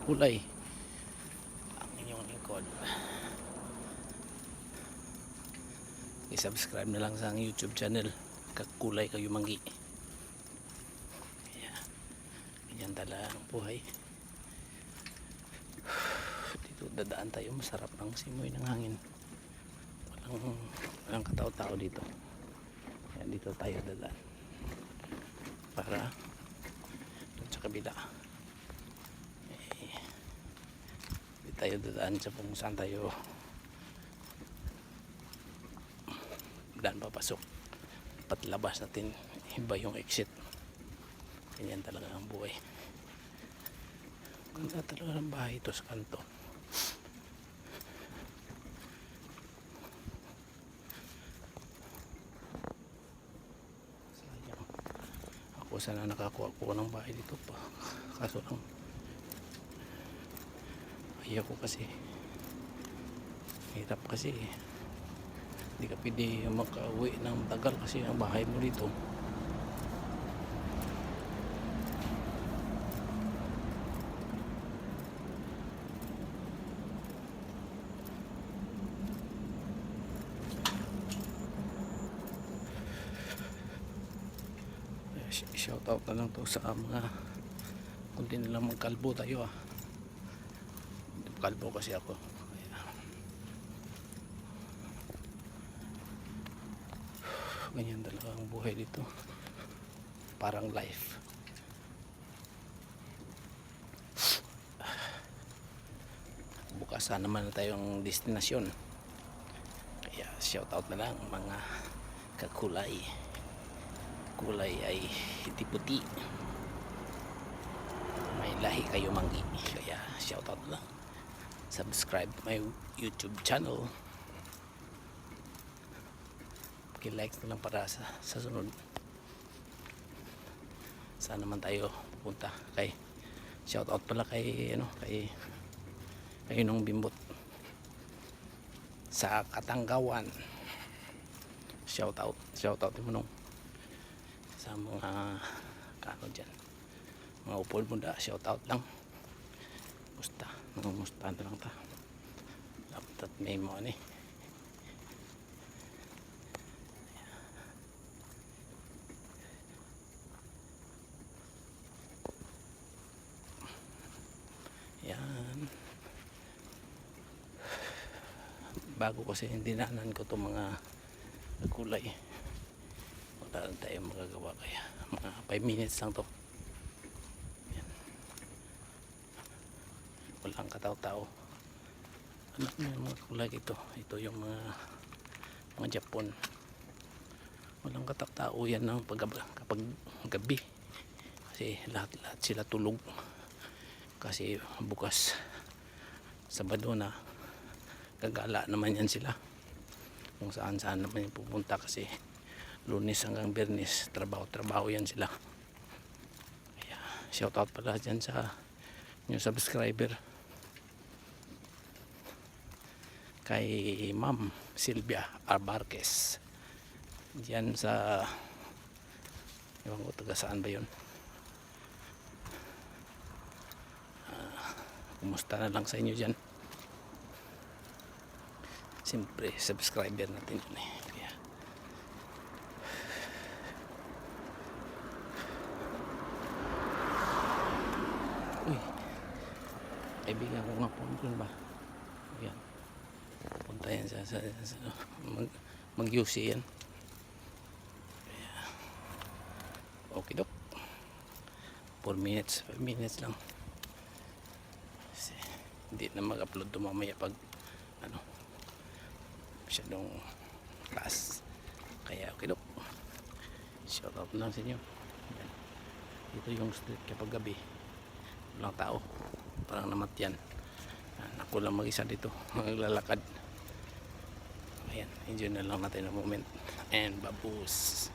Kakulay ang inyong lingkod. I-subscribe na lang sa YouTube channel Kakulay Kayumanggi. Ganyan talaga ang buhay. Dito dadaan tayo, masarap ang simoy ng hangin. Walang katao-tao dito. Kaya dito tayo dadaan para doon sa kabila di tayo dadaan sa kung saan tayo daan papasok. Patlabas natin iba yung exit. Ganyan talaga ang buhay. Ganda talaga ng bahay ito sa kanto. Sayang ako, sana nakakuha ko ng bahay dito pa, kaso lang ayaw ko kasi hirap kasi hindi ka pwede makauwi ng tagal kasi ang bahay mo dito shout out na lang to sa mga kung di nilang magkalbo tayo kalbo kasi ako. Ganyan talaga ang buhay dito, parang life. Bukas naman na tayong destinasyon, kaya shout out na lang mga kakulay. Kulay ay hindi puti, may lahi Kayumanggi, kaya shout out lang. Subscribe my YouTube channel, like na lang para sa sunod. Saan naman tayo pupunta? Kay shout out pala kay kay Nung Bimbot sa Katanggawan. Shout out mo nung sa mga kano dyan, mga upol munda. Shout out lang, musta nangumustahan na lang ta dapat at may mo ani. Yan, bago kasi dinanan ko itong mga kulay, wala lang tayo magagawa, kaya mga 5 minutes lang to. Yan, walang katao-tao. Anak mo yung mga kulay ito yung mga Japon, walang katao-tao yan ng kapag gabi kasi lahat sila tulog kasi bukas Sabado na, gagala naman yan sila kung saan naman yung pupunta kasi Lunes hanggang Biyernes trabaho yan sila. Kaya shout out pala dyan sa new subscriber kay Ma'am Silvia Arbarquez dyan sa ewan ko taga saan ba yun. Kumusta na lang sa inyo dyan, siyempre subscriber natin yun kaya uy, kaibigan ko nga po ba yan, punta yan sa mag-UC yan. Kaya okay dok, 4 minutes 5 minutes lang kasi hindi na mag-upload to mamaya pag masyadong class. Kaya okay dok, shout out lang sa inyo. Yan, ito yung street kapag gabi walang tao, parang namatyan. Ako lang mag-isa dito maglalakad. Ayan, enjoy na lang natin ang moment and babus.